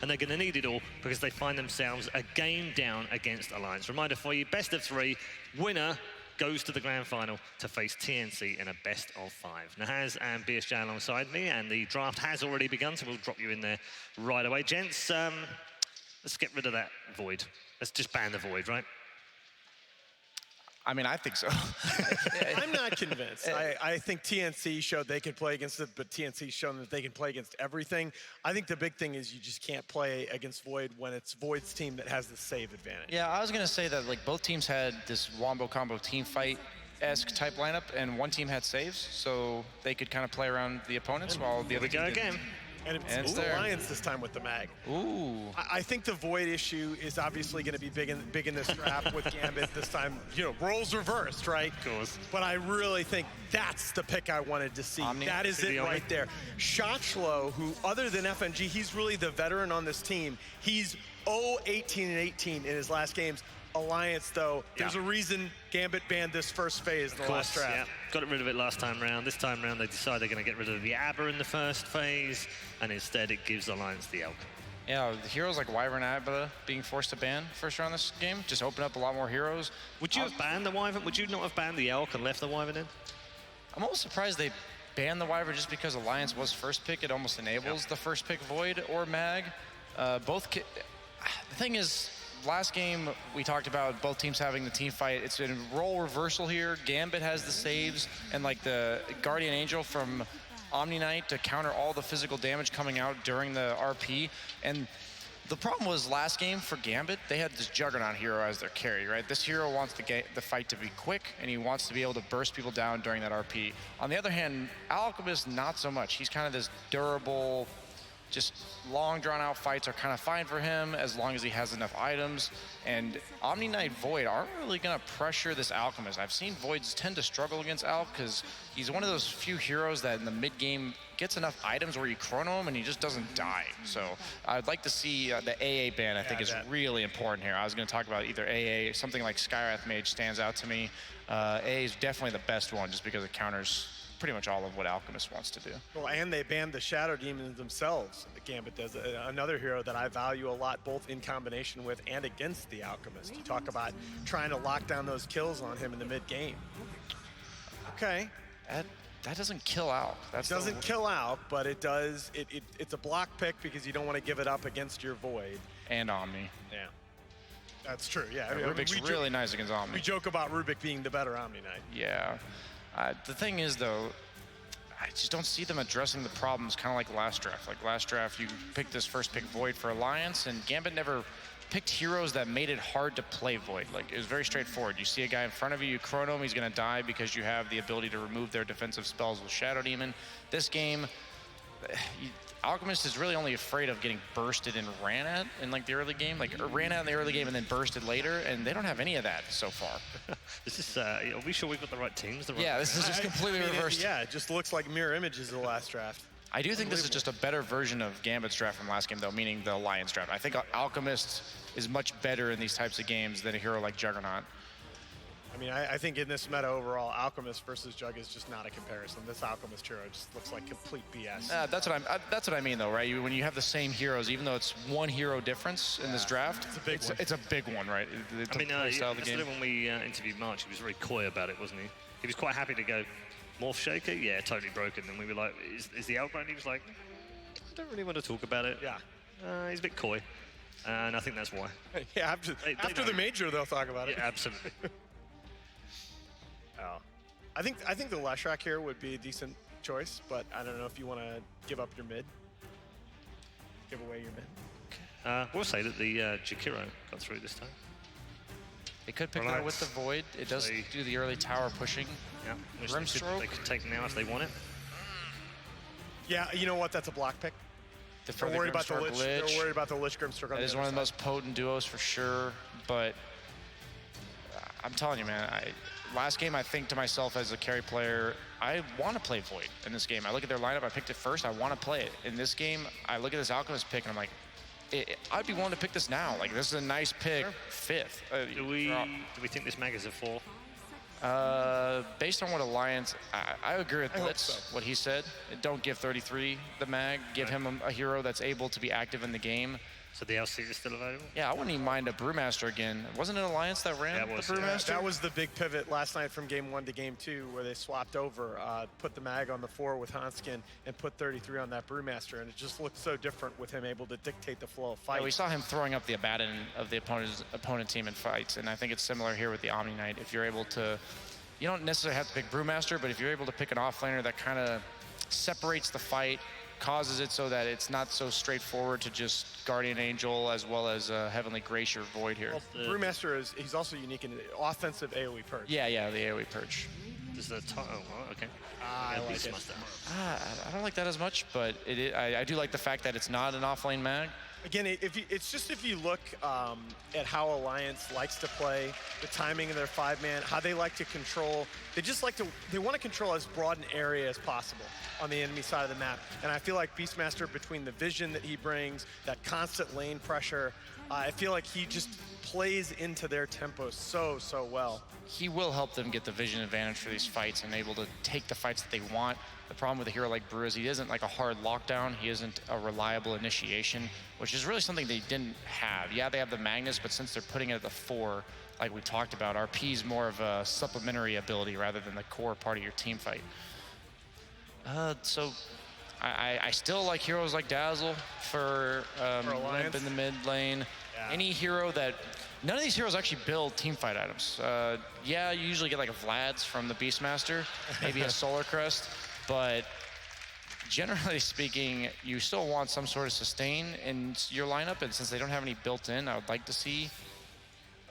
and they're going to need it all because they find themselves a game down against Alliance. Reminder for you, best of 3, winner goes to the grand final to face TNC in a best of 5. Nahaz and BSJ alongside me, and the draft has already begun, so we'll drop you in there right away. Gents, let's get rid of that void. Let's just ban the void, right? I mean, I think so. I'm not convinced. I think TNC showed they could play against it, but TNC's shown that they can play against everything. I think the big thing is you just can't play against Void when it's Void's team that has the save advantage. Yeah, I was going to say that like both teams had this wombo combo team fight-esque type lineup, and one team had saves, so they could kind of play around the opponents while the other team didn't. Again. And it's Alliance this time with the mag. Ooh. I think the Void issue is obviously going to be big in this draft with Gambit this time. You know, roles reversed, right? Of course. But I really think that's the pick I wanted to see. Omni. That is it right there. Shotchlo, who other than FNG, he's really the veteran on this team. He's 0-18-18 in his last games. Alliance, though, there's a reason Gambit banned this first phase in the last draft. Yeah. Got rid of it last time round. This time round, they decide they're going to get rid of the Aber in the first phase, and instead it gives Alliance the Elk. Yeah, the heroes like Wyvern Abba being forced to ban first round this game just open up a lot more heroes. Would you have banned the Wyvern? Would you not have banned the Elk and left the Wyvern in? I'm almost surprised they banned the Wyvern just because Alliance was first pick. It almost enables the first pick Void or Mag. The thing is, last game, we talked about both teams having the team fight. It's been role reversal here. Gambit has the saves and like the Guardian Angel from Omni Knight to counter all the physical damage coming out during the RP. And the problem was last game for Gambit, they had this Juggernaut hero as their carry, right? This hero wants the fight to be quick, and he wants to be able to burst people down during that RP. On the other hand, Alchemist, not so much. He's kind of this durable, just long drawn out fights are kind of fine for him as long as he has enough items. And Omni Knight Void aren't really gonna pressure this Alchemist. I've seen Voids tend to struggle against Alch because he's one of those few heroes that in the mid game gets enough items where you chrono him and he just doesn't die. So I'd like to see the AA ban, I think is really important here. I was gonna talk about either AA, something like Skywrath Mage stands out to me. AA is definitely the best one just because it counters pretty much all of what Alchemist wants to do. Well, and they banned the Shadow Demons themselves. Gambit does another hero that I value a lot, both in combination with and against the Alchemist. You talk about trying to lock down those kills on him in the mid game. Okay. That doesn't kill out. That doesn't kill out, but it does. It's a block pick because you don't want to give it up against your Void. And Omni. Yeah. That's true, yeah. Rubik's really nice against Omni. We joke about Rubik being the better Omni Knight. Yeah. The thing is, though, I just don't see them addressing the problems kind of like last draft. Like last draft, you picked this first pick Void for Alliance, and Gambit never picked heroes that made it hard to play Void. Like, it was very straightforward. You see a guy in front of you, you chrono him, he's going to die because you have the ability to remove their defensive spells with Shadow Demon. This game, Alchemist is really only afraid of getting bursted and ran at in like the early game, like ran at in the early game and then bursted later, and they don't have any of that so far. This is, are we sure we've got the right teams? This is just completely reversed. It just looks like mirror images of the last draft. I do think this is just a better version of Gambit's draft from last game, though, meaning the Alliance draft. I think Alchemist is much better in these types of games than a hero like Juggernaut. I mean, I think in this meta overall, Alchemist versus Jug is just not a comparison. This Alchemist hero just looks like complete BS. That's what I mean, though, right? When you have the same heroes, even though it's one hero difference in this draft, it's a big one. It's a big one, right? Yesterday when we interviewed March, he was very coy about it, wasn't he? He was quite happy to go, Morph Shaker? Yeah, totally broken. And we were like, is the Elk right? And he was like, I don't really want to talk about it. Yeah. He's a bit coy. And I think that's why. Yeah, after the major, they'll talk about it. Yeah, absolutely. I think the Leshrac here would be a decent choice, but I don't know if you want to give up your mid. Give away your mid. We'll say that the Jakiro got through this time. They could pick that with the Void. It does do the early tower pushing. Yeah, Grimstroke. They could take now if they want it. Yeah, you know what? That's a block pick. They're worried about the Lich. They're worried about the Lich Grimstroke. That is one of the most potent duos for sure, but I'm telling you, man, last game I think to myself as a carry player, I want to play Void in this game. I look at their lineup, I picked it first, I want to play it. In this game, I look at this Alchemist pick and I'm like, I'd be willing to pick this now. Like, this is a nice pick, fifth. Do we think this mag is a 4? Based on what Alliance, I agree with Blitz, what he said. Don't give 33 the mag. Give him a hero that's able to be active in the game. So the LC is still available? Yeah, I wouldn't even mind a Brewmaster again. Wasn't it Alliance that ran the Brewmaster? That was the big pivot last night from game 1 to game 2, where they swapped over, put the mag on the 4 with Hanskin and put 33 on that Brewmaster, and it just looked so different with him able to dictate the flow of fight. Yeah, we saw him throwing up the Abaddon of the opponent team in fights, and I think it's similar here with the Omni Knight. If you're able to, you don't necessarily have to pick Brewmaster, but if you're able to pick an offlaner that kind of separates the fight, causes it so that it's not so straightforward to just Guardian Angel as well as Heavenly Grace or Void here. Well, Brewmaster he's also unique in the offensive AoE purge. Yeah, the AoE purge. This is a okay. I like it. I don't like that as much, but I do like the fact that it's not an offlane mag. Again, if you look at how Alliance likes to play, the timing of their 5-man, how they like to control, they want to control as broad an area as possible on the enemy side of the map. And I feel like Beastmaster, between the vision that he brings, that constant lane pressure, I feel like he just plays into their tempo so well. He will help them get the vision advantage for these fights and able to take the fights that they want. The problem with a hero like Brew is he isn't like a hard lockdown. He isn't a reliable initiation, which is really something they didn't have. Yeah, they have the Magnus, but since they're putting it at the 4, like we talked about, RP is more of a supplementary ability rather than the core part of your team fight. So I still like heroes like Dazzle for Limp in the mid lane. Yeah. Any hero that, none of these heroes actually build team fight items. Yeah, you usually get like a Vlad's from the Beastmaster, maybe a Solar Crest, but generally speaking, you still want some sort of sustain in your lineup, and since they don't have any built in, I would like to see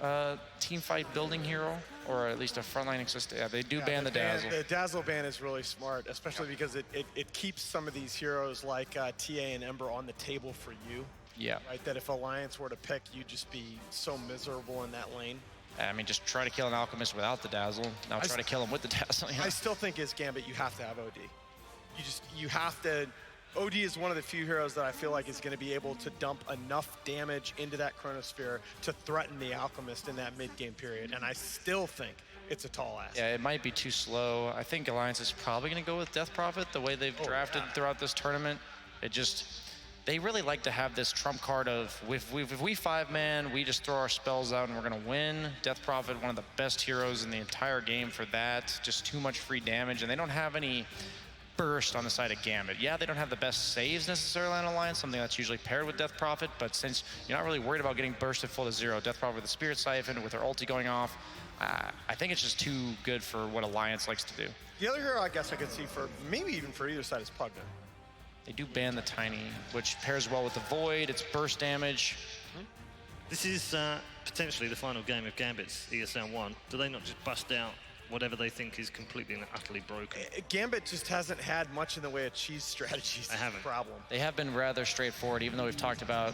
a team fight building hero, or at least a frontline existing. Yeah, they do ban the Dazzle. The Dazzle ban is really smart, especially because it keeps some of these heroes like TA and Ember on the table for you. Yeah. Right, that if Alliance were to pick, you'd just be so miserable in that lane. I mean, just try to kill an Alchemist without the Dazzle. Now try to kill him with the Dazzle. I still think as Gambit, you have to have OD. You have to. OD is one of the few heroes that I feel like is going to be able to dump enough damage into that Chronosphere to threaten the Alchemist in that mid-game period, and I still think it's a tall ask. Yeah, it might be too slow. I think Alliance is probably going to go with Death Prophet, the way they've drafted throughout this tournament. They really like to have this trump card of, if we 5-man, we just throw our spells out and we're going to win. Death Prophet, one of the best heroes in the entire game for that. Just too much free damage, and they don't have any burst on the side of Gambit. Yeah, they don't have the best saves necessarily on Alliance, something that's usually paired with Death Prophet, but since you're not really worried about getting bursted full to 0, Death Prophet with the Spirit Siphon, with her ulti going off, I think it's just too good for what Alliance likes to do. The other hero I guess I could see for, maybe even for either side, is Pugna. They do ban the Tiny, which pairs well with the Void. It's burst damage. This is potentially the final game of Gambit's ESL One. Do they not just bust out whatever they think is completely and utterly broken? Gambit just hasn't had much in the way of cheese strategies. They haven't. Problem. They have been rather straightforward, even though we've talked about,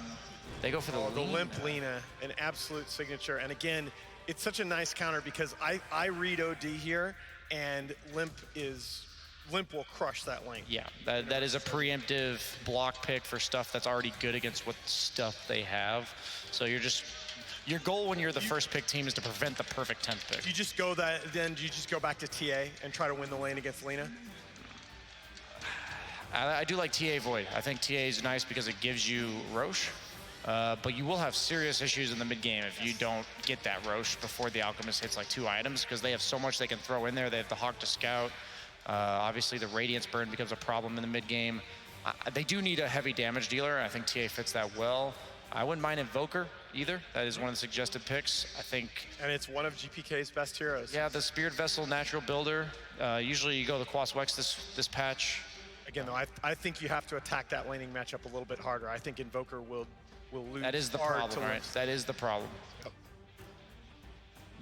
they go for the Limp Lina, an absolute signature. And again, it's such a nice counter because I read OD here, and Limp will crush that lane. Yeah, that is a preemptive block pick for stuff that's already good against what stuff they have. So your goal when you're the first pick team is to prevent the perfect 10th pick. Do you just go back to TA and try to win the lane against Lina? I do like TA Void. I think TA is nice because it gives you Roche, but you will have serious issues in the mid game if you don't get that Roche before the Alchemist hits like 2 items, because they have so much they can throw in there. They have the Hawk to scout. Obviously, the Radiance Burn becomes a problem in the mid game. They do need a heavy damage dealer. I think TA fits that well. I wouldn't mind Invoker either. That is one of the suggested picks, I think. And it's one of GPK's best heroes. Yeah, the Spirit Vessel natural builder. Usually you go the Quas Wex this patch. Again, though, I think you have to attack that laning matchup a little bit harder. I think Invoker will lose. That is the problem, right? That is the problem. Yep.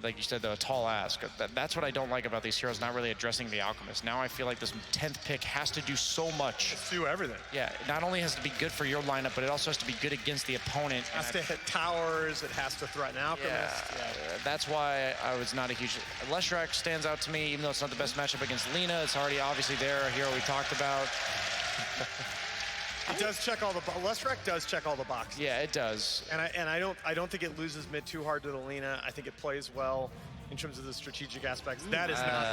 Like you said, though, a tall ask. That's what I don't like about these heroes, not really addressing the Alchemist. Now I feel like this 10th pick has to do so much. Let's do everything. Yeah, it not only has to be good for your lineup, but it also has to be good against the opponent. It has to hit towers, it has to threaten Alchemist. Yeah, that's why I was not a huge... Leshrac stands out to me, even though it's not the best matchup against Lina. It's already obviously there, a hero we talked about. It does check all the Leshrac does check all the boxes. Yeah, it does. And I don't think it loses mid too hard to the Lina. I think it plays well in terms of the strategic aspects. That is not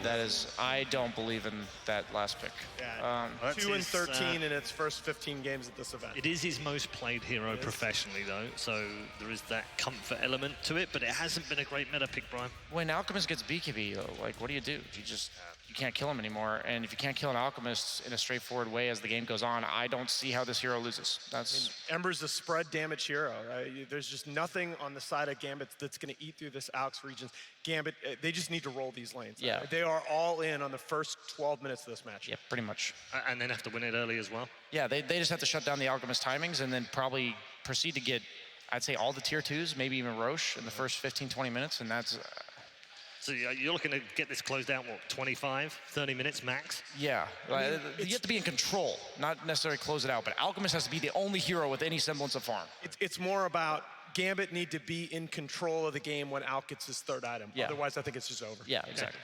that is, I don't believe in that last pick. Yeah, 2-13 in its first 15 games at this event. It is his most played hero professionally, though, so there is that comfort element to it, but it hasn't been a great meta pick, Brian. When Alchemist gets BKB, like, what do? You can't kill him anymore, and if you can't kill an Alchemist in a straightforward way as the game goes on, I don't see how this hero loses. Ember's a spread damage hero, right? There's just nothing on the side of Gambit that's going to eat through this Alex region. Gambit, they just need to roll these lanes. Yeah. They are all in on the first 12 minutes of this match. Yeah, pretty much. And then have to win it early as well. Yeah, they just have to shut down the Alchemist timings and then probably proceed to get, I'd say, all the tier 2s, maybe even Roche in the first 15, 20 minutes, and that's... So you're looking to get this closed out, what, 25, 30 minutes max? Yeah, you have to be in control, not necessarily close it out, but Alchemist has to be the only hero with any semblance of farm. It's more about Gambit need to be in control of the game when Alk gets his third item. Yeah. Otherwise, I think it's just over. Yeah, exactly.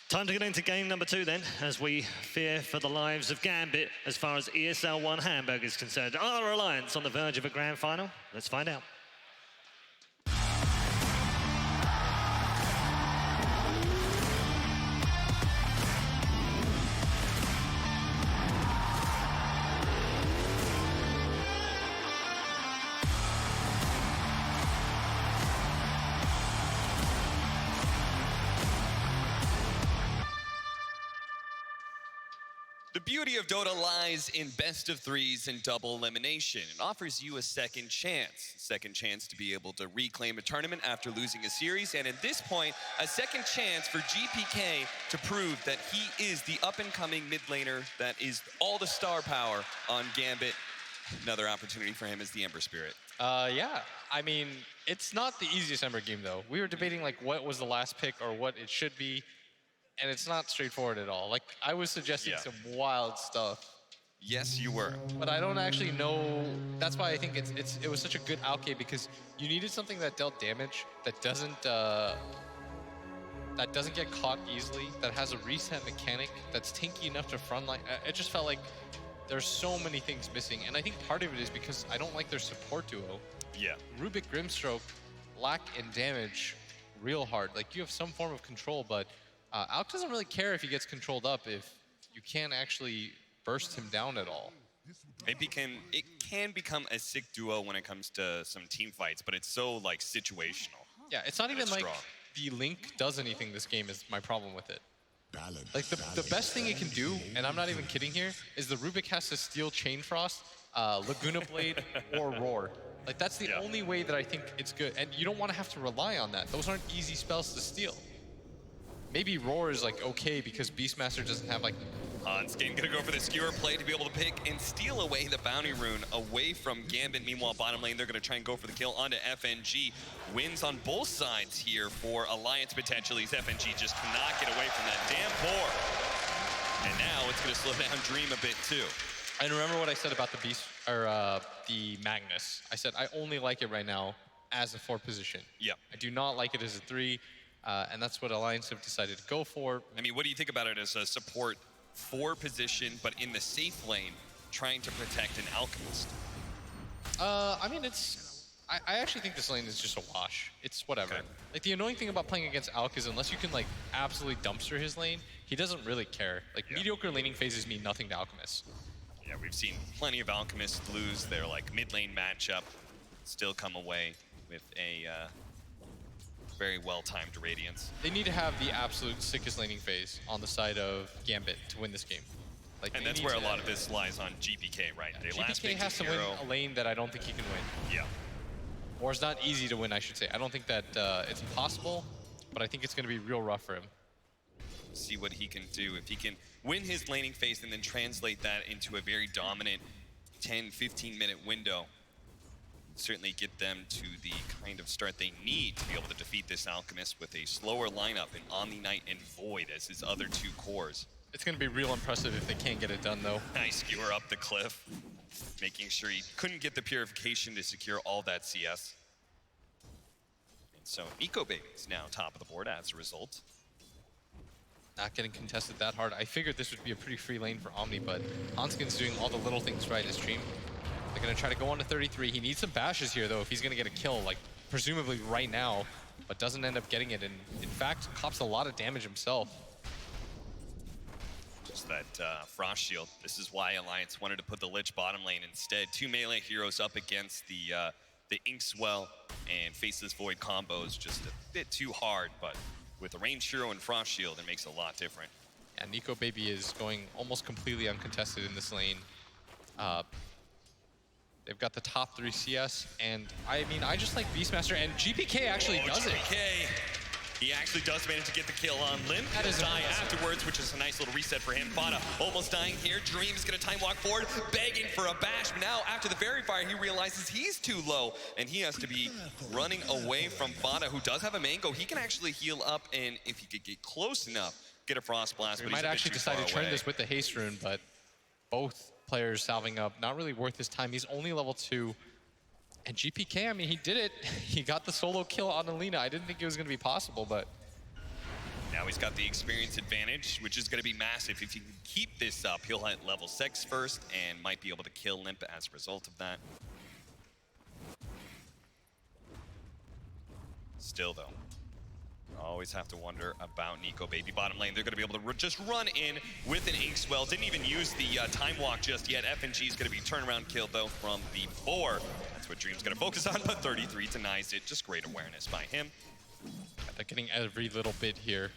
Time to get into game number 2 then, as we fear for the lives of Gambit as far as ESL One Hamburg is concerned. Are our Alliance on the verge of a grand final? Let's find out. The beauty of Dota lies in best of 3s and double elimination. It offers you a second chance to be able to reclaim a tournament after losing a series, and at this point, a second chance for GPK to prove that he is the up-and-coming mid laner that is all the star power on Gambit. Another opportunity for him is the Ember Spirit. Yeah, I mean, it's not the easiest Ember game, though. We were debating, like, what was the last pick or what it should be. And it's not straightforward at all. Like, I was suggesting some wild stuff. Yes, you were. But I don't actually know. That's why I think it was such a good outgame, because you needed something that dealt damage, that doesn't get caught easily, that has a reset mechanic, that's tanky enough to frontline. It just felt like there's so many things missing. And I think part of it is because I don't like their support duo. Yeah. Rubik Grimstroke lack in damage real hard. Like, you have some form of control, but Alk doesn't really care if he gets controlled up if you can't actually burst him down at all. It can become a sick duo when it comes to some team fights, but it's so, like, situational. Yeah, it's not even like strong. the Link does anything this game is my problem with it. Like, the best thing it can do, and I'm not even kidding here, is the Rubik has to steal Chain Frost, Laguna Blade, or Roar. Like, that's the only way that I think it's good. And you don't want to have to rely on that. Those aren't easy spells to steal. Maybe Roar is, like, okay because Beastmaster doesn't have, like... Hanskin gonna go for the skewer play to be able to pick and steal away the bounty rune away from Gambit. Meanwhile, bottom lane, they're gonna try and go for the kill onto FNG. Wins on both sides here for Alliance potentially. FNG just cannot get away from that damn boar. And now it's gonna slow down Dream a bit too. And remember what I said about the Beast, or the Magnus. I said I only like it right now as a 4 position. Yeah. I do not like it as a 3. And that's what Alliance have decided to go for. I mean, what do you think about it as a support 4 position, but in the safe lane, trying to protect an Alchemist? I mean, I actually think this lane is just a wash. It's whatever. Okay. Like, the annoying thing about playing against Alk is unless you can, like, absolutely dumpster his lane, he doesn't really care. Like, mediocre laning phases mean nothing to Alchemists. Yeah, we've seen plenty of Alchemists lose their, like, mid lane matchup, still come away with a very well-timed Radiance. They need to have the absolute sickest laning phase on the side of Gambit to win this game. Like, And that's where a lot of this lies on GPK, right? Yeah, GPK has to win a lane that I don't think he can win. Yeah. Or it's not easy to win, I should say. I don't think that it's possible, but I think it's going to be real rough for him. See what he can do. If he can win his laning phase and then translate that into a very dominant 10, 15-minute window, certainly get them to the kind of start they need to be able to defeat this Alchemist with a slower lineup in Omni Knight and Void as his other 2 cores. It's going to be real impressive if they can't get it done, though. Nice skewer up the cliff, making sure he couldn't get the purification to secure all that CS. And so Eco Baby is now top of the board as a result. Not getting contested that hard. I figured this would be a pretty free lane for Omni, but Hanskin's doing all the little things right in his stream. They're going to try to go on to 33. He needs some bashes here, though, if he's going to get a kill, like, presumably right now. but doesn't end up getting it, and in fact, cops a lot of damage himself. Just that Frost Shield. This is why Alliance wanted to put the Lich bottom lane instead. 2 melee heroes up against the Inkswell and Faceless Void combo is just a bit too hard, but with a ranged hero and Frost Shield, it makes a lot different. And Nico Baby is going almost completely uncontested in this lane. They've got the top 3 CS, and I mean, I just like Beastmaster, and GPK actually does it. He actually does manage to get the kill on Limp. That is die impressive. afterwards, which is a nice little reset for him. Fada almost dying here. Dream is going to time walk forward, begging for a bash. But now, after the Fairy Fire, he realizes he's too low, and he has to be running away from Fada, who does have a mango. He can actually heal up, and if he could get close enough, get a Frost Blast. We but might actually decide to turn this with the haste rune, but both players salving up, not really worth his time. He's only level 2. And GPK, I mean, he did it. He got the solo kill on Alina. I didn't think it was going to be possible, but now he's got the experience advantage, which is going to be massive. If he can keep this up, he'll hit level 6 first and might be able to kill Limp as a result of that. Still, though, always have to wonder about Nico Baby bottom lane. They're going to be able to just run in with an Inkswell. Didn't even use the time walk just yet. FNG is going to be turnaround kill, though, from the 4. That's what Dream's going to focus on, but 33 denies it. Just great awareness by him. they're getting every little bit here,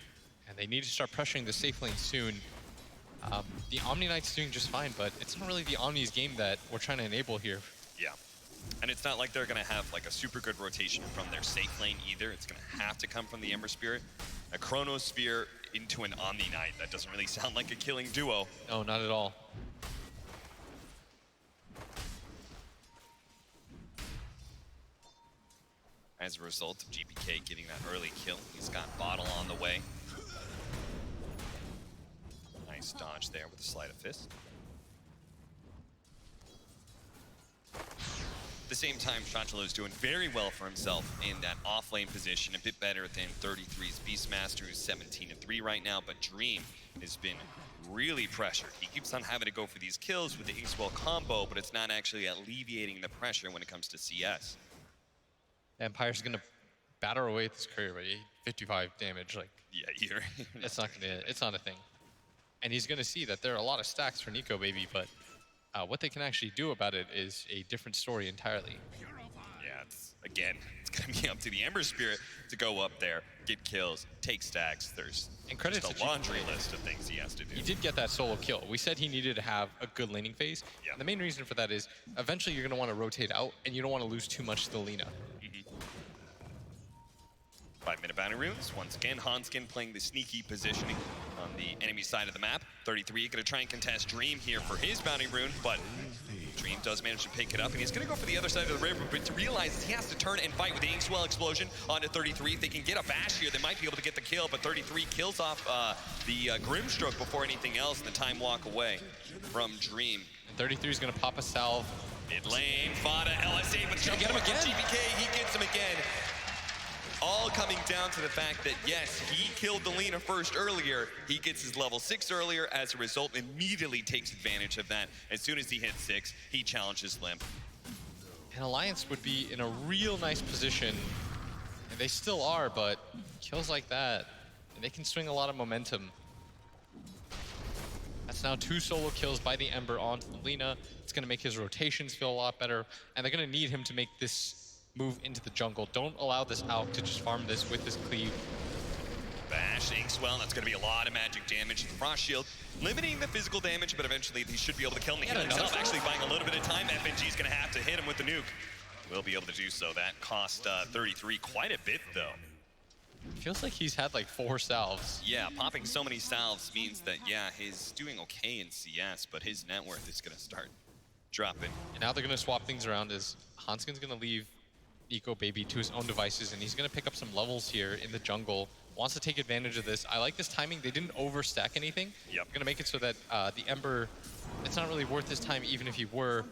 and they need to start pressuring the safe lane soon. The Omni Knight's doing just fine, but it's not really the Omni's game that we're trying to enable here. Yeah. And it's not like they're going to have like a super good rotation from their safe lane either. It's going to have to come from the Ember Spirit. A Chronosphere into an Omni Knight. That doesn't really sound like a killing duo. No, not at all. As a result of GPK getting that early kill, he's got Bottle on the way. Nice dodge there with a sleight of fist. At the same time, Shantalo is doing very well for himself in that off-lane position, a bit better than 33's Beastmaster, who's 17-3 right now, but Dream has been really pressured. He keeps on having to go for these kills with the Inkswell combo, but it's not actually alleviating the pressure when it comes to CS. Empire's gonna batter away at this courier, but 55 damage, like, Yeah, you're it's not a thing. And he's gonna see that there are a lot of stacks for Nico Baby, but what they can actually do about it is a different story entirely. Yeah, it's gonna be up to the Ember Spirit to go up there, get kills, take stacks. There's just a laundry list of things he has to do. He did get that solo kill. We said he needed to have a good laning phase. Yep. The main reason for that is eventually you're gonna want to rotate out, and you don't want to lose too much to the Lina. 5-minute bounty runes. Once again, Hanskin playing the sneaky positioning on the enemy side of the map. 33 gonna try and contest Dream here for his bounty rune, but Dream does manage to pick it up, and he's gonna go for the other side of the river, but to realize he has to turn and fight with the Inkswell explosion onto 33. If they can get a bash here, they might be able to get the kill, but 33 kills off the Grimstroke before anything else, and the time walk away from Dream. And 33 is gonna pop a salve. Mid lane, Fada, LSA, but Get him again. GPK, he gets him again. All coming down to the fact that, yes, he killed the Lina first earlier. He gets his level 6 earlier. As a result, immediately takes advantage of that. As soon as he hits 6, he challenges Limp. And Alliance would be in a real nice position, and they still are, but kills like that, and they can swing a lot of momentum. That's now 2 solo kills by the Ember onto the Lina. It's gonna make his rotations feel a lot better, and they're gonna need him to make this move into the jungle. Don't allow this out to just farm this with his cleave. Bash, Inkswell, that's going to be a lot of magic damage to the Frost Shield, limiting the physical damage, but eventually he should be able to kill him. He himself actually buying a little bit of time. FNG's going to have to hit him with the nuke. Will be able to do so. That cost 33 quite a bit, though. Feels like he's had like 4 salves. Yeah, popping so many salves means that, yeah, he's doing okay in CS, but his net worth is going to start dropping. And now they're gonna swap things around as Hanskin's gonna leave Nico Baby to his own devices, and he's gonna pick up some levels here in the jungle. Wants to take advantage of this. I like this timing. They didn't overstack anything. Yep. Gonna make it so that the Ember, it's not really worth his time, even if he were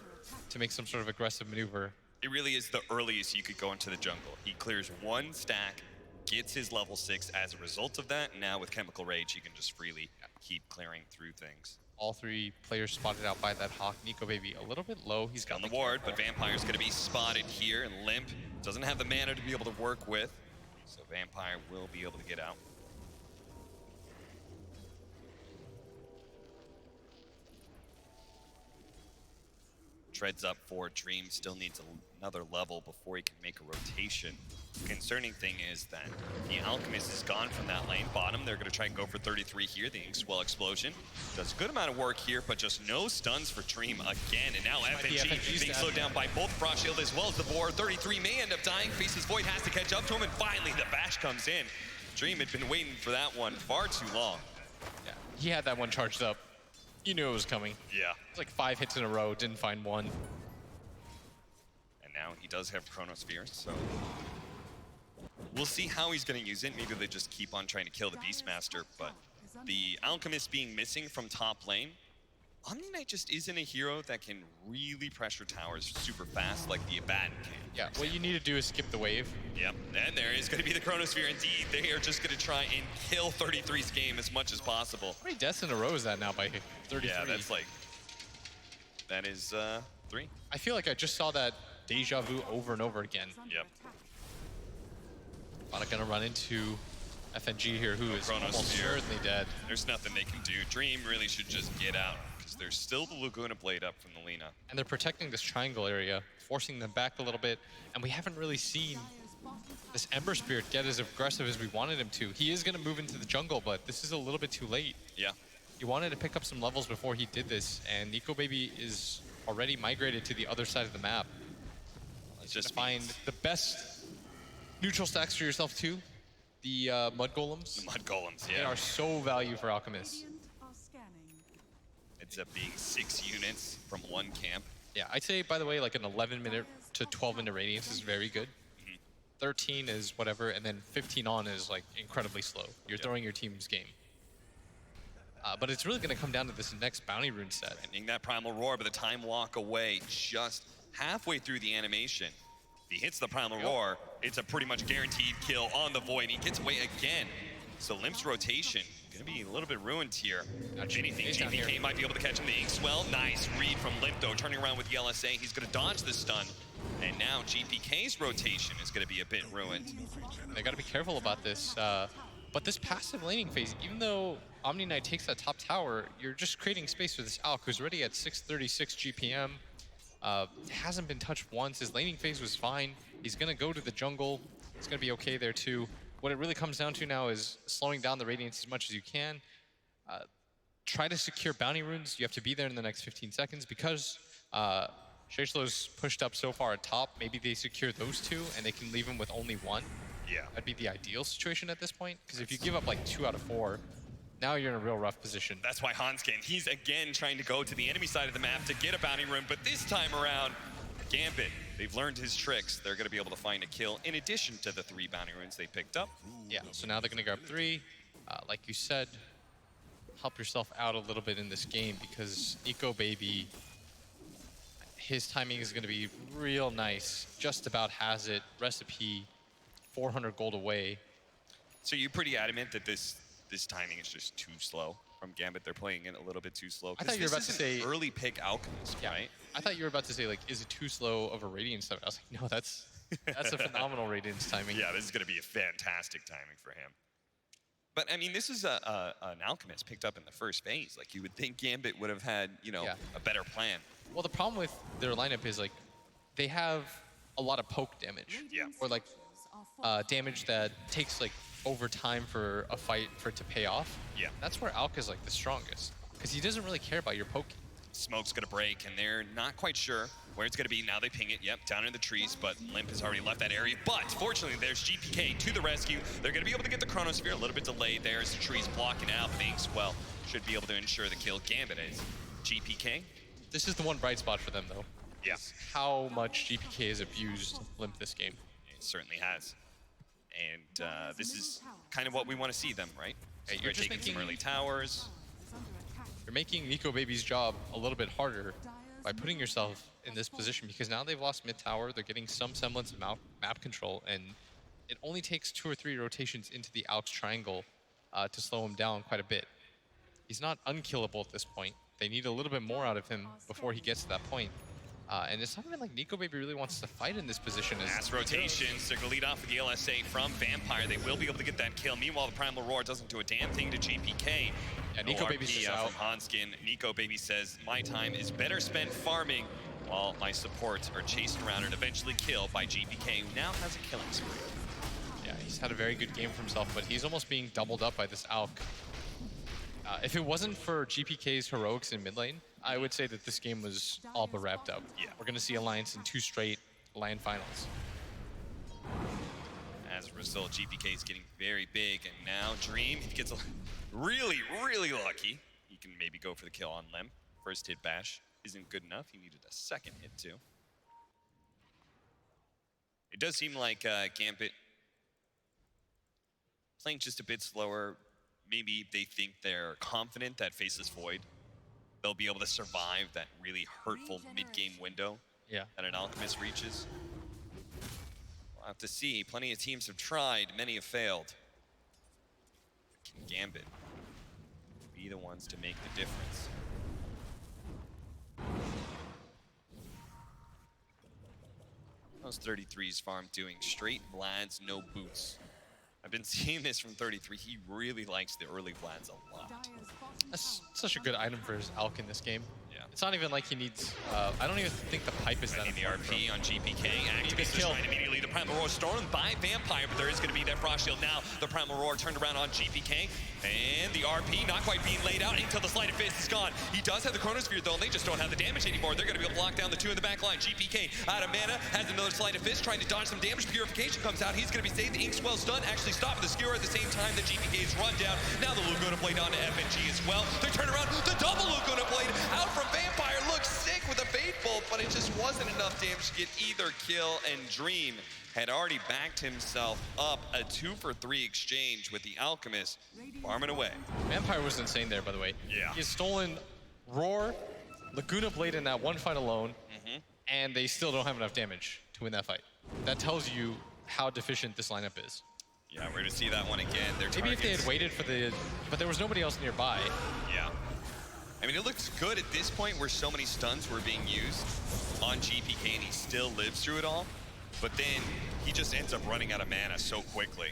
to make some sort of aggressive maneuver. It really is the earliest you could go into the jungle. He clears 1 stack, gets his level 6 as a result of that, and now with Chemical Rage, he can just freely keep clearing through things. All 3 players spotted out by that Hawk. Nico Baby a little bit low. He's got On the ward, but Vampire's going to be spotted here, and Limp doesn't have the mana to be able to work with. So Vampire will be able to get out. Treads up for Dream, still needs another level before he can make a rotation. The concerning thing is that the Alchemist is gone from that lane bottom. They're going to try and go for 33 here. The Inkswell Explosion does a good amount of work here, but just no stuns for Dream again. And now FNG being slowed down by both Frost Shield as well as the Boar. 33 may end up dying. Faces Void has to catch up to him, and finally the bash comes in. Dream had been waiting for that one far too long. Yeah, he had that one charged up. You knew it was coming. Yeah. It's like 5 hits in a row, didn't find one. And now he does have Chronosphere, so we'll see how he's going to use it. Maybe they just keep on trying to kill the Beastmaster, but the Alchemist being missing from top lane, Omni Knight just isn't a hero that can really pressure towers super fast like the Abaddon can. Yeah, what you need to do is skip the wave. Yep, and there is going to be the Chronosphere indeed. They are just going to try and kill 33's game as much as possible. How many deaths in a row is that now by 33? Yeah, that's like, that is 3. I feel like I just saw that deja vu over and over again. Yep. Not gonna run into FNG here, who is almost certainly dead. There's nothing they can do. Dream really should just get out, because there's still the Laguna Blade up from the Lina. And they're protecting this triangle area, forcing them back a little bit, and we haven't really seen this Ember Spirit get as aggressive as we wanted him to. He is gonna move into the jungle, but this is a little bit too late. Yeah. He wanted to pick up some levels before he did this, and Nico Baby is already migrated to the other side of the map. Just find the best neutral stacks for yourself too. The Mud Golems. The Mud Golems, yeah. They are so value for Alchemists. Ends up being 6 units from one camp. Yeah, I'd say, by the way, like an 11-minute to 12-minute radiance is very good. 13 is whatever, and then 15 on is like incredibly slow. You're throwing your team's game. But it's really going to come down to this next bounty rune set. Ending that Primal Roar, but the time walk away just halfway through the animation. If he hits the Primal Roar, it's a pretty much guaranteed kill on the Void. He gets away again. So Limp's rotation gonna be a little bit ruined here. If anything, GPK might be able to catch him. The Inkswell, nice read from Limp though. Turning around with the LSA, he's gonna dodge the stun. And now GPK's rotation is gonna be a bit ruined. They gotta be careful about this. But this passive laning phase, even though Omni Knight takes that top tower, you're just creating space for this Alk, who's already at 636 GPM. Hasn't been touched once. His laning phase was fine. He's gonna go to the jungle. It's gonna be okay there too. What it really comes down to now is slowing down the radiance as much as you can. Try to secure bounty runes. You have to be there in the next 15 seconds because Shashlo's pushed up so far at top. Maybe they secure those 2 and they can leave him with only 1. Yeah. That'd be the ideal situation at this point, because if you give up like 2 out of 4, now you're in a real rough position. That's why Hanskin, he's again trying to go to the enemy side of the map to get a bounty rune, but this time around, Gambit, they've learned his tricks. They're going to be able to find a kill in addition to the 3 bounty runes they picked up. Yeah, so now they're going to grab 3. Like you said, help yourself out a little bit in this game, because Nico Baby, his timing is going to be real nice. Just about has it. Recipe, 400 gold away. So you're pretty adamant that this timing is just too slow from Gambit? They're playing it a little bit too slow. I thought you were about to say early pick Alchemist, right? I thought you were about to say, like, is it too slow of a radiance timing? I was like, no, that's a phenomenal radiance timing. Yeah, this is going to be a fantastic timing for him. But I mean, this is an Alchemist picked up in the first phase. Like, you would think Gambit would have had, you know, a better plan. Well, the problem with their lineup is, like, they have a lot of poke damage. Yeah. Or, like, damage that takes, like, over time for a fight for it to pay off. Yeah. That's where Alk is, like, the strongest, because he doesn't really care about your poking. Smoke's going to break, and they're not quite sure where it's going to be. Now they ping it, yep, down in the trees, but Limp has already left that area. But fortunately, there's GPK to the rescue. They're going to be able to get the Chronosphere. A little bit delayed there as the trees blocking out things. Well, should be able to ensure the kill. Gambit is GPK. This is the one bright spot for them, though. Yeah. How much GPK has abused Limp this game. It certainly has. And this is kind of what we want to see them, right? Hey, you're just taking some early towers. You're making Nico Baby's job a little bit harder by putting yourself in this position, because now they've lost mid tower. They're getting some semblance of map control, and it only takes 2 or 3 rotations into the Alk's triangle to slow him down quite a bit. He's not unkillable at this point. They need a little bit more out of him before he gets to that point. And it's not even like Nico Baby really wants to fight in this position. Mass rotations. They're going to lead off with the LSA from Vampire. They will be able to get that kill. Meanwhile, the Primal Roar doesn't do a damn thing to GPK. Yeah, Nico Baby's just out. From Hanskin. Nico Baby says, my time is better spent farming while my supports are chased around and eventually killed by GPK, who now has a killing spree. Yeah, he's had a very good game for himself, but he's almost being doubled up by this Alk. If it wasn't for GPK's heroics in mid lane, I would say that this game was all but wrapped up. Yeah. We're going to see Alliance in 2 straight LAN finals. As a result, GPK is getting very big, and now Dream gets really, really lucky. He can maybe go for the kill on Lem. First hit bash isn't good enough. He needed a second hit too. It does seem like Gambit playing just a bit slower. Maybe they think they're confident that Faceless Void, they'll be able to survive that really hurtful mid-game window that an Alchemist reaches. We'll have to see. Plenty of teams have tried, many have failed. Can Gambit be the ones to make the difference? How's 33's farm doing? Straight Vlads, no boots. I've been seeing this from 33. He really likes the early Vlads a lot. That's such a good item for his Alk in this game. Yeah. It's not even like he needs, I don't even think the pipe is that the important. RP on GPK. Activist is trying immediately. The Primal Roar stolen by Vampire, but there is going to be that Frost Shield now. The Primal Roar turned around on GPK. And the RP not quite being laid out until the Sleight of Fist is gone. He does have the Chronosphere though, and they just don't have the damage anymore. They're going to be able to lock down the 2 in the back line. GPK out of mana, has another Sleight of Fist, trying to dodge some damage. Purification comes out. He's going to be saved. The Inkswell stun actually stopping the skewer at the same time that GPK is run down. Now the Laguna Blade onto FNG as well. They turn around. The double Laguna Blade out from Vampire. Looks sick with a Fate Bolt, but it just wasn't enough damage to get either kill, and Dream had already backed himself up. A 2-for-3 exchange with the Alchemist farming away. Vampire was insane there, by the way. Yeah. He's stolen Roar, Laguna Blade in that one fight alone, and they still don't have enough damage to win that fight. That tells you how deficient this lineup is. Yeah, we're gonna see that one again. Maybe if they had waited for the, but there was nobody else nearby. Yeah. I mean, it looks good at this point where so many stuns were being used on GPK and he still lives through it all. But then he just ends up running out of mana so quickly.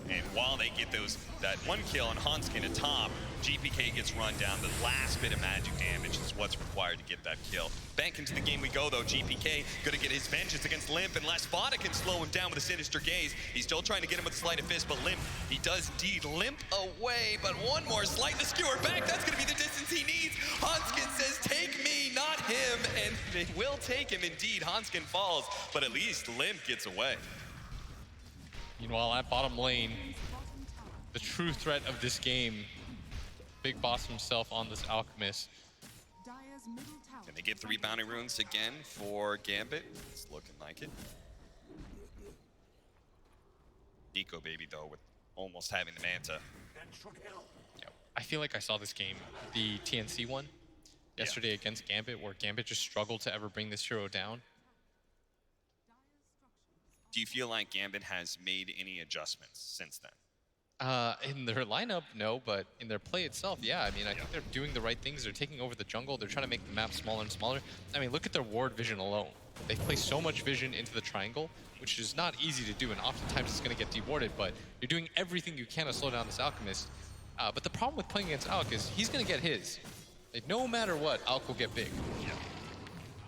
And while they get that one kill on Hanskin at top, GPK gets run down. The last bit of magic damage is what's required to get that kill. Back into the game we go though. GPK gonna get his vengeance against Limp, and Laspada can slow him down with a Sinister Gaze. He's still trying to get him with a Sleight of Fist, but Limp, he does indeed limp away. But one more slight to skewer back. That's gonna be the distance he needs. Hanskin says, take me, not him. And they will take him indeed. Hanskin falls, but at least Limp gets away. Meanwhile, at bottom lane, the true threat of this game, Big Boss himself on this Alchemist. Can they get 3 bounty runes again for Gambit? It's looking like it. Nico Baby, though, with almost having the Manta. Yeah, I feel like I saw this game, the TNC one, yesterday against Gambit, where Gambit just struggled to ever bring this hero down. Do you feel like Gambit has made any adjustments since then? In their lineup, no, but in their play itself, yeah. I mean, I think they're doing the right things. They're taking over the jungle. They're trying to make the map smaller and smaller. I mean, look at their ward vision alone. They place so much vision into the triangle, which is not easy to do, and oftentimes it's going to get dewarded, but you're doing everything you can to slow down this Alchemist. But the problem with playing against Alk is he's going to get his. Like, no matter what, Alk will get big. Yeah.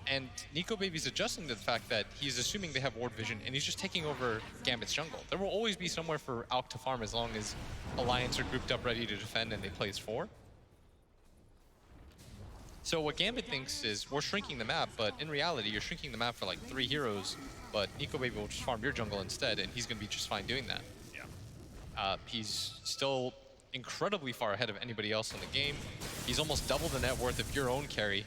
And Nico Baby's adjusting to the fact that he's assuming they have ward vision, and he's just taking over Gambit's jungle. There will always be somewhere for Alk to farm as long as Alliance are grouped up ready to defend and they play as 4. So what Gambit thinks is, we're shrinking the map, but in reality, you're shrinking the map for like 3 heroes, but Nico Baby will just farm your jungle instead, and he's going to be just fine doing that. Yeah. He's still incredibly far ahead of anybody else in the game. He's almost double the net worth of your own carry.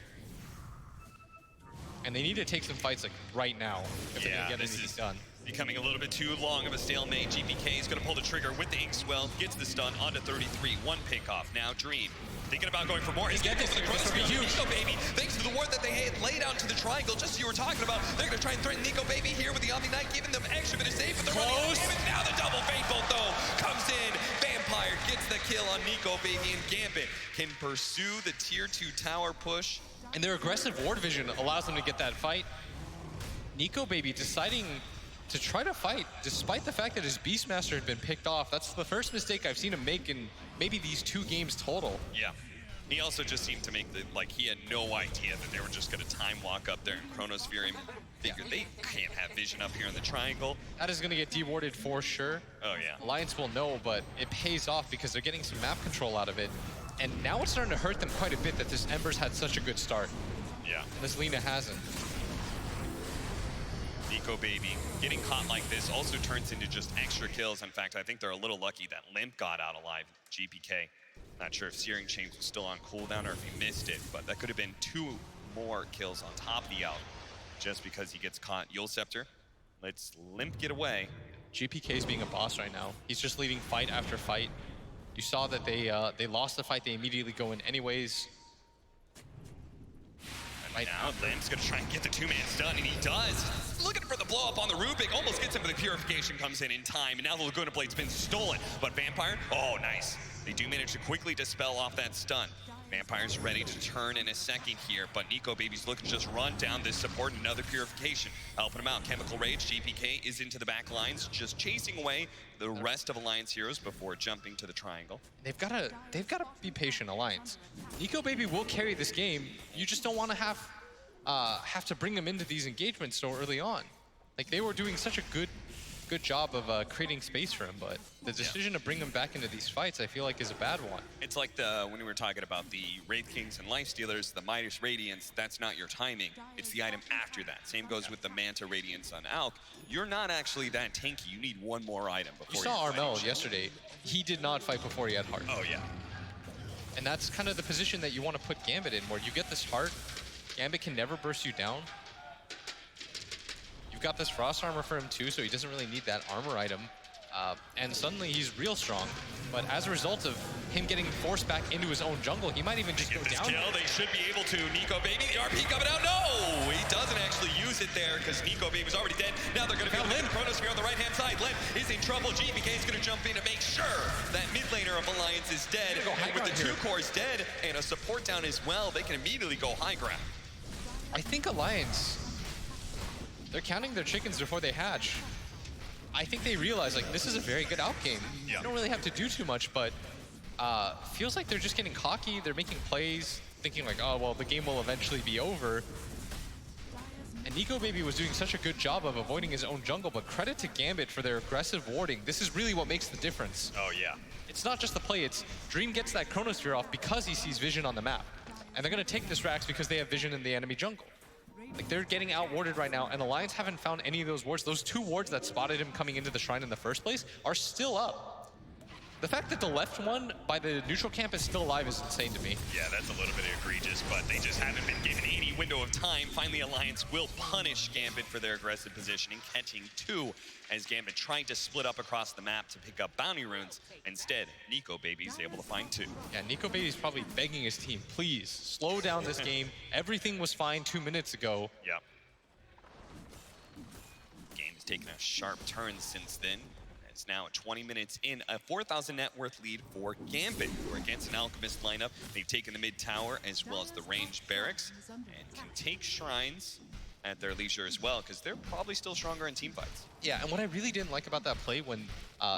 And they need to take some fights like right now if they're gonna get anything done. Becoming a little bit too long of a stalemate. GPK is going to pull the trigger with the Inkswell, gets the stun onto 33. 1 pick off. Now Dream thinking about going for more. He's getting for the Chronosphere. Nico Baby, thanks to the ward that they had laid out to the triangle, just as you were talking about, they're going to try and threaten Nico Baby here with the Omni Knight, giving them extra bit of save, but they're running out of damage. Now the double Faithful though comes in. Vampire gets the kill on Nico Baby, and Gambit can pursue the tier 2 tower push And their aggressive ward vision allows them to get that fight. Nico Baby deciding to try to fight despite the fact that his Beastmaster had been picked off. That's the first mistake I've seen him make in maybe these 2 games total. Yeah. He also just seemed to make the, like, he had no idea that they were just going to time walk up there and Chronosphere him. Figured they can't have vision up here in the triangle. That is going to get dewarded for sure. Oh, yeah. Alliance will know, but it pays off because they're getting some map control out of it. And now it's starting to hurt them quite a bit that this Ember's had such a good start. Yeah. And this Lina hasn't. Nico Baby getting caught like this also turns into just extra kills. In fact, I think they're a little lucky that Limp got out alive, GPK. Not sure if Searing Chains was still on cooldown or if he missed it, but that could have been 2 more kills on top of the out just because he gets caught. Yule Scepter lets Limp get away. GPK's being a boss right now. He's just leading fight after fight. You saw that they lost the fight, they immediately go in anyways. Right now, Limp's gonna try and get the 2-man stun, and he does. Looking for the blow up on the Rubik, almost gets him, but the Purification comes in time, and now the Laguna Blade's been stolen. But Vampire, oh, nice. They do manage to quickly dispel off that stun. Vampire's ready to turn in a second here, but Nico Baby's looking to just run down this support and another Purification. Helping him out, Chemical Rage, GPK is into the back lines, just chasing away the rest of Alliance heroes before jumping to the triangle. They've got to be patient, Alliance. Nico Baby will carry this game. You just don't want to have to bring them into these engagements so early on. Like, they were doing such a good job of creating space for him, but the decision to bring him back into these fights, I feel like, is a bad one. It's like when we were talking about the Wraith Kings and Lifestealers, the Midas Radiance, that's not your timing. It's the item after that. Same goes with the Manta Radiance on Alk. You're not actually that tanky. You need one more item before you saw Armel yesterday. He did not fight before he had heart. Oh, yeah. And that's kind of the position that you want to put Gambit in, where you get this heart. Gambit can never burst you down. You've got this Frost Armor for him too, so he doesn't really need that armor item. And suddenly he's real strong. But as a result of him getting forced back into his own jungle, he might even just go down. Kill. They should be able to. Nico Baby, the RP coming out. No! He doesn't actually use it there because Nico Baby's already dead. Now they're going to be able to hit Chronosphere on the right-hand side. Len is in trouble. GPK is going to jump in to make sure that mid laner of Alliance is dead. And with the 2 cores dead and a support down as well, they can immediately go high ground. I think Alliance, they're counting their chickens before they hatch. I think they realize, like, this is a very good out game. You don't really have to do too much, but feels like they're just getting cocky. They're making plays, thinking like, oh, well, the game will eventually be over. And Nico Baby was doing such a good job of avoiding his own jungle, but credit to Gambit for their aggressive warding. This is really what makes the difference. Oh, yeah. It's not just the play, it's Dream gets that Chronosphere off because he sees vision on the map. And they're going to take this Rax because they have vision in the enemy jungle. Like, they're getting out-warded right now, and Alliance haven't found any of those wards. Those 2 wards that spotted him coming into the shrine in the first place are still up. The fact that the left one by the neutral camp is still alive is insane to me. Yeah, that's a little bit egregious, but they just haven't been given any window of time. Finally, Alliance will punish Gambit for their aggressive positioning, catching 2 as Gambit tried to split up across the map to pick up bounty runes. Instead, Nico Baby's able to find 2. Yeah, Nico Baby's probably begging his team, please, slow down this game. Everything was fine 2 minutes ago. Yep. Game has taken a sharp turn since then. It's now 20 minutes in, a 4,000 net worth lead for Gambit, who are against an Alchemist lineup. They've taken the mid tower as well as the ranged barracks and can take shrines at their leisure as well, because they're probably still stronger in team fights. Yeah, and what I really didn't like about that play when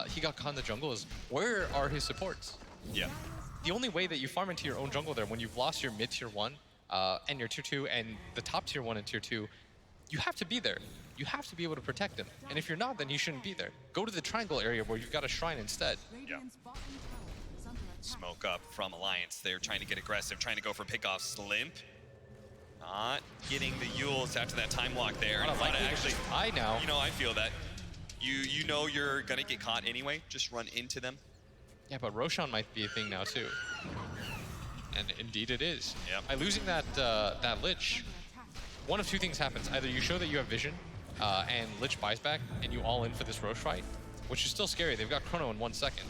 he got caught in the jungle is, where are his supports? Yeah. The only way that you farm into your own jungle there, when you've lost your mid tier 1 and your tier 2 and the top tier 1 and tier 2, you have to be there. You have to be able to protect him. And if you're not, then you shouldn't be there. Go to the triangle area where you've got a shrine instead. Yeah. Smoke up from Alliance. They're trying to get aggressive, trying to go for pickoffs. Limp not getting the Yules after that time walk there. Not likely actually high now. You know, I feel that. You know you're gonna get caught anyway. Just run into them. Yeah, but Roshan might be a thing now too. And indeed it is. Yep. By losing that Lich, one of 2 things happens. Either you show that you have vision, and Lich buys back, and you all in for this Roche fight, which is still scary. They've got Chrono in 1 second.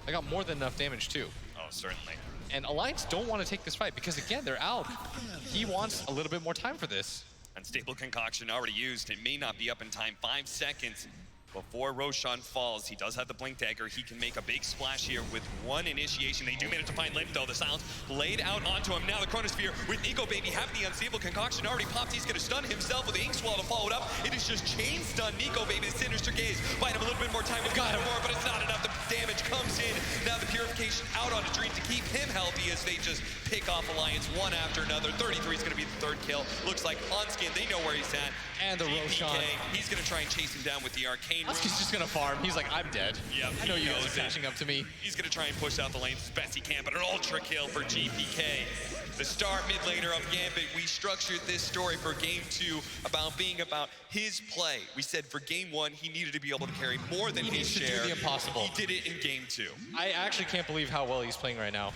They got more than enough damage too. Oh, certainly. And Alliance don't want to take this fight because, again, they're out. He wants a little bit more time for this. Unstable Concoction already used. It may not be up in time. 5 seconds. Before Roshan falls, he does have the Blink Dagger. He can make a big splash here with one initiation. They do manage to find Limp, though. The silence laid out onto him. Now the Chronosphere with Nico Baby having the unstable concoction already popped. He's going to stun himself with the Ink Swallow to follow it up. It is just chain stun Nico Baby. The Sinister Gaze buying him a little bit more time. We've got him more, but it's not enough. The damage comes in. Now the Purification out onto Dream to keep him healthy as they just pick off Alliance one after another. 33 is going to be the third kill. Looks like Hanskin, they know where he's at. And the GPK, Roshan. he's going to try and chase him down with the Arcane Rune. Hanskin's just gonna farm. He's like, I'm dead. Yep, I know he you guys knows are it. catching up to me. He's going to try and push out the lanes as best he can, but an ultra kill for GPK. The star mid laner of Gambit. We structured this story for game 2 about being about his play. We said for game 1, he needed to be able to carry more than his needs to do share. the impossible. He did it in game 2. I actually can't believe how well he's playing right now.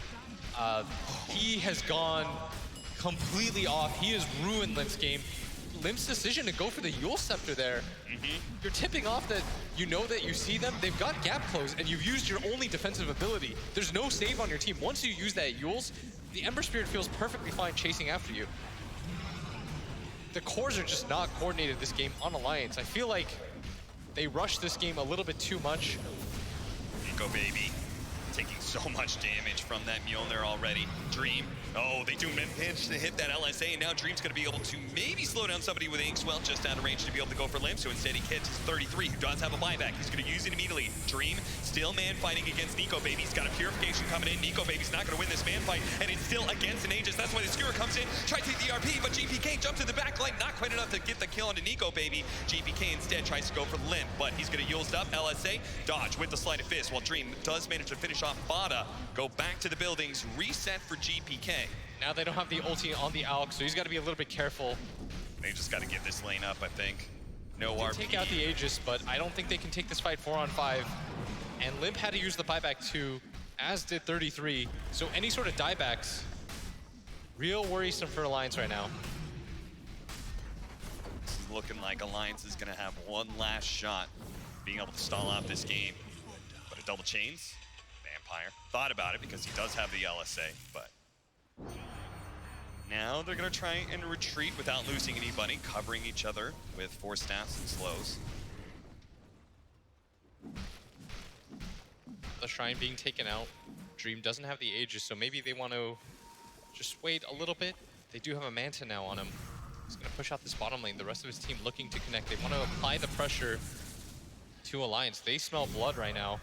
He has gone completely off. He has ruined Limp's game. Limp's decision to go for the Yule Scepter there, you're tipping off that you know that you see them, they've got gap close, and you've used your only defensive ability. There's no save on your team. Once you use that Yule's, the Ember Spirit feels perfectly fine chasing after you. The cores are just not coordinated this game on Alliance. I feel like they rushed this game a little bit too much. Nico Baby taking so much damage from that Mjolnir already. Dream, oh, they do manage to hit that LSA, and now Dream's going to be able to maybe slow down somebody with Inkswell just out of range to be able to go for Limp, so instead he hits his 33, who does have a buyback. He's going to use it immediately. Dream, still man fighting against Nico Baby. He's got a Purification coming in. Nico Baby's not going to win this man fight, and it's still against an Aegis. That's why the Skewer comes in, tries to take the RP, but GPK jumps to the back line, not quite enough to get the kill onto Nico Baby. GPK instead tries to go for Limp, but he's going to use up LSA, dodge with the Sleight of Fist, while Dream does manage to finish off Bada, go back to the buildings, reset for GPK. Now they don't have the ulti on the Alk, so he's got to be a little bit careful. They just got to give this lane up, I think. No RP. Take out the Aegis, but I don't think they can take this fight 4-on-5. And Limp had to use the buyback too, as did 33. So any sort of diebacks, real worrisome for Alliance right now. This is looking like Alliance is going to have one last shot being able to stall out this game. But a double chains, Vampire thought about it because he does have the LSA, but now they're going to try and retreat without losing anybody, covering each other with 4 staffs and slows. The Shrine being taken out. Dream doesn't have the Aegis, so maybe they want to just wait a little bit. They do have a Manta now on him. He's going to push out this bottom lane. The rest of his team looking to connect. They want to apply the pressure to Alliance. They smell blood right now.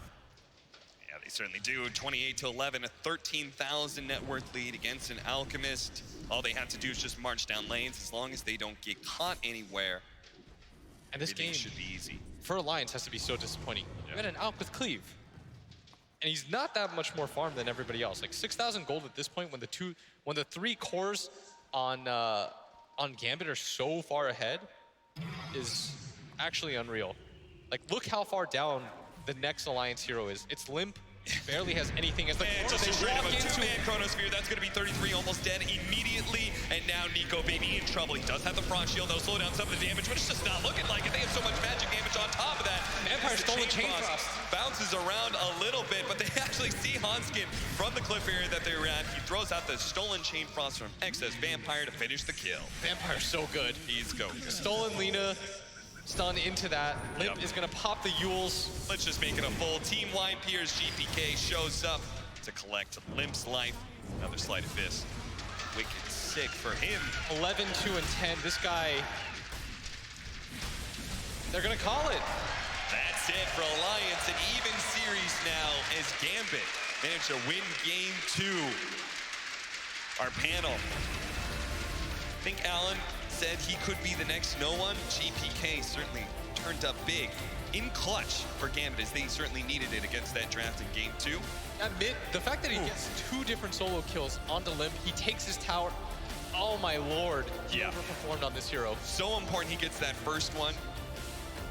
Yeah, they certainly do. 28-11, a 13,000 net worth lead against an Alchemist. All they have to do is just march down lanes. As long as they don't get caught anywhere, And this everything game should be easy. for Alliance has to be so disappointing. You had an Alk with Cleave. And he's not that much more farm than everybody else. Like 6,000 gold at this point when the 3 cores on Gambit are so far ahead is actually unreal. Like look how far down the next Alliance hero is. It's Limp, barely has anything as the And core just a they straight up walk a into. 2-man Chronosphere. That's going to be 33, almost dead immediately. And now Nico Baby in trouble. He does have the Frost Shield. That'll slow down some of the damage, but it's just not looking like it. They have so much magic damage on top of that. Vampire As the stolen Chain Frost. bounces around a little bit, but they actually see Hanskin from the cliff area that they were at. He throws out the stolen Chain Frost from Excess Vampire to finish the kill. Vampire's so good. He's going. Stolen Lina, stun into that. Limp Yep. is gonna pop the Yules. Let's just make it a full team-wide Piers. GPK shows up to collect Limp's life. Another Sleight of Fist. Wicked sick for him. 11, 2, and 10. This guy, they're gonna call it. That's it for Alliance. An even series now as Gambit managed to win game 2. Our panel. I think Alan said he could be the next no one. GPK certainly turned up big in clutch for Gambit as they certainly needed it against that draft in game 2. Admit the fact that he gets 2 different solo kills onto Limp. He takes his tower. Oh my lord. He Yeah. overperformed on this hero. So important he gets that first one.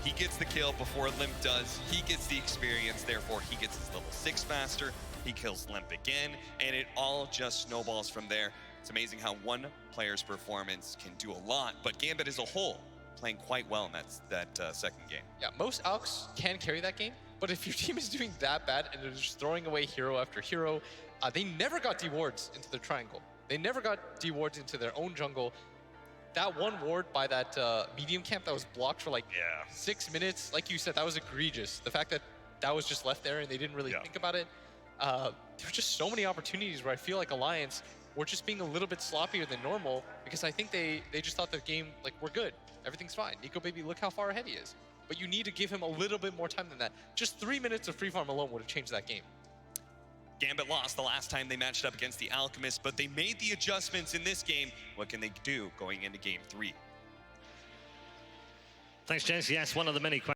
He gets the kill before Limp does. He gets the experience, therefore he gets his level 6 faster. He kills Limp again, and it all just snowballs from there. It's amazing how one player's performance can do a lot, but Gambit as a whole playing quite well in that second game. Yeah, most Alks can carry that game, but if your team is doing that bad and they're just throwing away hero after hero, they never got D-wards into their triangle. They never got D-wards into their own jungle. that one ward by that medium camp that was blocked for like 6 minutes, like you said, that was egregious. The fact that that was just left there and they didn't really think about it. There were just so many opportunities where I feel like Alliance were just being a little bit sloppier than normal because I think they just thought the game, like, we're good. Everything's fine. Nico Baby, look how far ahead he is. But you need to give him a little bit more time than that. Just 3 minutes of free farm alone would have changed that game. Gambit lost the last time they matched up against the Alchemist, but they made the adjustments in this game. What can they do going into game 3? Thanks, James. Yes, one of the many questions.